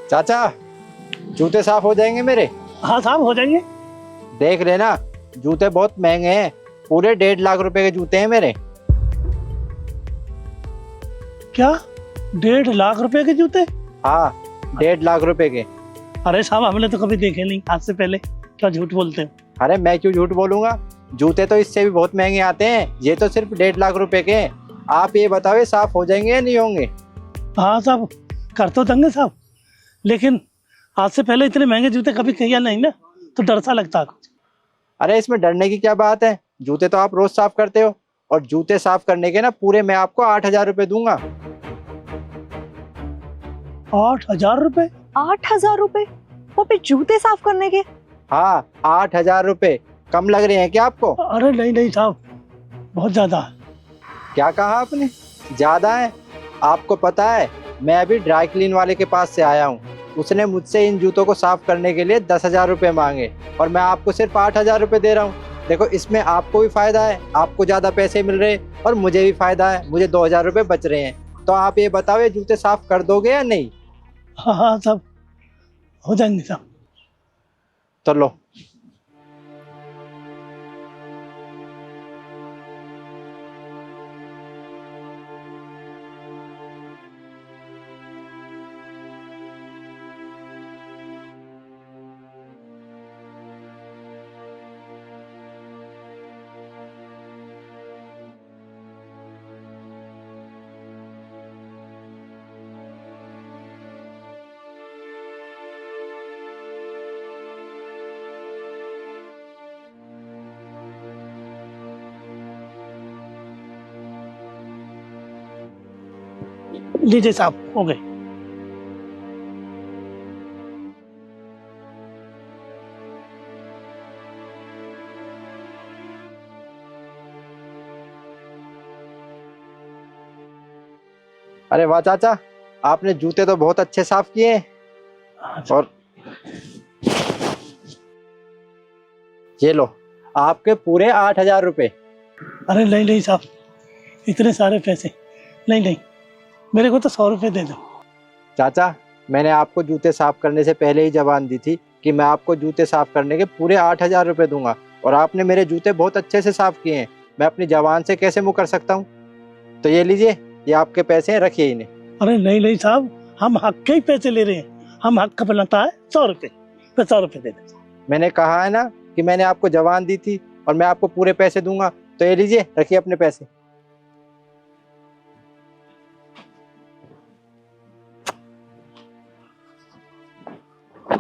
चाचा, जूते साफ हो जाएंगे मेरे? हाँ साहब हो जाएंगे। देख लेना, जूते बहुत महंगे हैं, पूरे 1.5 लाख रुपए के जूते हैं मेरे। क्या 1.5 लाख रुपए के जूते? हाँ, 1.5 लाख रुपए के। अरे साहब हमने तो कभी देखे नहीं आज से पहले, क्या झूठ बोलते हो? अरे मैं क्यों झूठ बोलूंगा, जूते तो इससे भी बहुत महंगे आते हैं, ये तो सिर्फ 1.5 लाख रुपए के हैं। आप ये बताओ, ये साफ हो जाएंगे या नहीं होंगे? हाँ साहब कर तो देंगे साहब, लेकिन आज से पहले इतने महंगे जूते कभी किया नहीं ना, तो डर सा लगता है कुछ। अरे इसमें डरने की क्या बात है, जूते तो आप रोज साफ करते हो, और जूते साफ करने के ना पूरे मैं आपको 8,000 रुपए दूंगा। 8,000 रुपए? 8,000 रुपए वो भी जूते साफ करने के? हाँ, 8,000 रुपए कम लग रहे हैं क्या आपको? अरे नहीं नहीं साहब, बहुत ज्यादा है। क्या कहा आपने, ज्यादा है? आपको पता है, मैं अभी ड्राई क्लीन वाले के पास से आया हूँ, उसने मुझसे इन जूतों को साफ करने के लिए 10,000 रुपए मांगे, और मैं आपको सिर्फ 8,000 रुपए दे रहा हूँ। देखो, इसमें आपको भी फायदा है, आपको ज्यादा पैसे मिल रहे हैं, और मुझे भी फायदा है, मुझे 2,000 रुपए बच रहे हैं। तो आप ये बताओ, ये जूते साफ कर दोगे या नहीं? हाँ हाँ साहब हो जाएंगे साहब। तो लो। लीजिए साहब हो गए। अरे वाह चाचा, आपने जूते तो बहुत अच्छे साफ किए हैं। और ये लो, आपके पूरे 8,000 रुपए। अरे नहीं नहीं साहब, इतने सारे पैसे नहीं नहीं, मेरे को तो 100 रुपये दे दो। चाचा, मैंने आपको जूते साफ करने से पहले ही जबान दी थी कि मैं आपको जूते साफ करने के पूरे 8,000 रुपए दूंगा, और आपने मेरे जूते बहुत अच्छे से साफ किए हैं, मैं अपनी जबान से कैसे मुकर सकता हूँ? तो ये लीजिए, ये आपके पैसे हैं, रखिए इन्हें। अरे नहीं नहीं साहब, हम हक के ही पैसे ले रहे हैं, हम हक का बनता है 100 रुपये, तो 100 रुपये दे दो। मैंने कहा है ना कि मैंने आपको जबान दी थी, और मैं आपको पूरे पैसे दूंगा। तो ये लीजिए, रखिए अपने पैसे।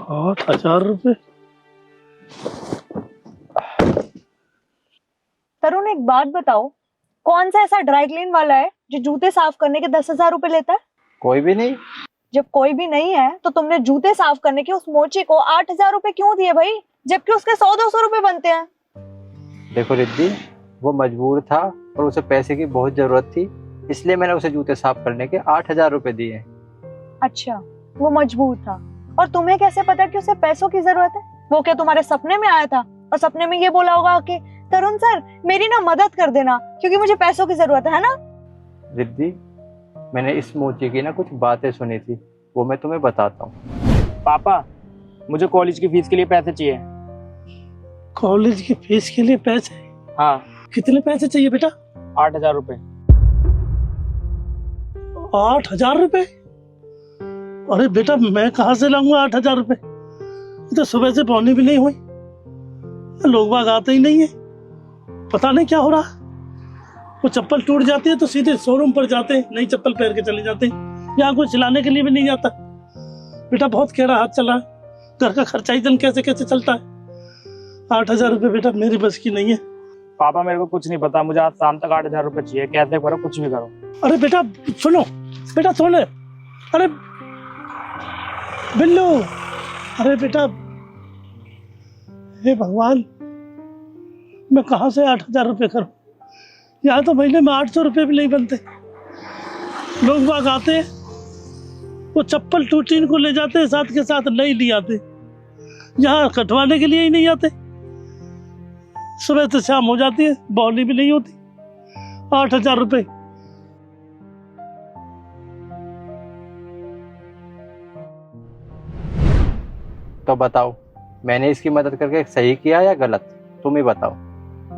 8,000 रुपये? तरुण एक बात बताओ, कौन सा ऐसा ड्राई क्लीन वाला है जो जूते साफ करने के 10,000 रुपए लेता है? कोई भी नहीं। जब कोई भी नहीं है तो तुमने जूते साफ करने के उस मोची को 8,000 रुपए क्यों दिए भाई, जबकि उसके 100-200 रुपए बनते हैं? देखो रिद्धि, वो मजबूर था और उसे पैसे की बहुत जरूरत थी, इसलिए मैंने उसे जूते साफ करने के 8,000 रुपए दिए। अच्छा, वो मजबूर था, और तुम्हें कैसे पता कि उसे पैसों की जरूरत है? वो क्या तुम्हारे सपने में आया था और सपने में ये बोला होगा कि तरुण सर मेरी ना मदद कर देना क्योंकि मुझे पैसों की जरूरत है ना? रिद्धि, मैंने इस मोची की ना कुछ बातें सुनी थी, वो मैं तुम्हें बताता हूँ। पापा, मुझे कॉलेज की फीस के लिए पैसे चाहिए। कॉलेज की फीस के लिए पैसे? हाँ। कितने पैसे चाहिए बेटा? 8,000 रुपए। 8,000 रुपये? अरे बेटा मैं कहाँ से लाऊंगा 8,000 रुपये? तो सुबह से पौनी भी नहीं हुई, लोग बाग आते ही नहीं है, पता नहीं क्या हो रहा। वो चप्पल टूट जाती है तो सीधे शोरूम पर जाते हैं, नई चप्पल पहन के चले जाते हैं, यहाँ कोई सिलाने के लिए भी नहीं जाता। बेटा बहुत केड़ा हाथ चला है, घर का खर्चा ही दिन कैसे कैसे चलता है। 8,000 रुपये बेटा मेरी बस की नहीं है। पापा मेरे को कुछ नहीं पता, मुझे आज शाम तक 8,000 रुपए चाहिए, कैसे करो कुछ भी करो। अरे बेटा सुनो, बेटा सुनो, अरे बिल्लू, अरे बेटा, हे भगवान, मैं कहाँ से 8,000 रुपये करूं? यहाँ तो महीने में 800 रुपये भी नहीं बनते। लोग बाग आते हैं, वो चप्पल टूटी इनको ले जाते हैं, साथ के साथ नहीं ले आते, यहाँ कटवाने के लिए ही नहीं आते। सुबह से शाम हो जाती है, बौली भी नहीं होती। 8,000 रुपये तो बताओ, मैंने इसकी मदद करके सही किया या गलत? तुम ही बताओ।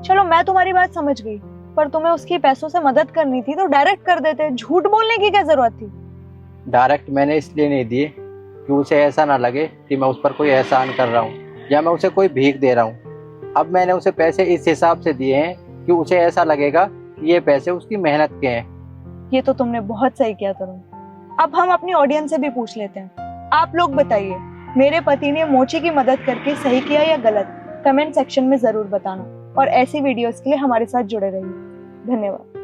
चलो मैं तुम्हारी बात समझ गई, पर तुम्हें उसकी पैसों से मदद करनी थी तो डायरेक्ट कर देते, झूठ बोलने की क्या जरूरत थी? डायरेक्ट मैंने इसलिए नहीं दिए कि उसे ऐसा ना लगे कि मैं उस पर कोई एहसान कर रहा हूँ या मैं उसे कोई भीख दे रहा हूँ। अब मैंने उसे पैसे इस हिसाब से दिए हैं कि उसे ऐसा लगेगा कि ये पैसे उसकी मेहनत के हैं। ये तो तुमने बहुत सही किया तरुण। अब हम अपनी ऑडियंस से भी पूछ लेते हैं, आप लोग बताइए, मेरे पति ने मोची की मदद करके सही किया या गलत? कमेंट सेक्शन में जरूर बताना और ऐसी वीडियोस के लिए हमारे साथ जुड़े रहिए। धन्यवाद।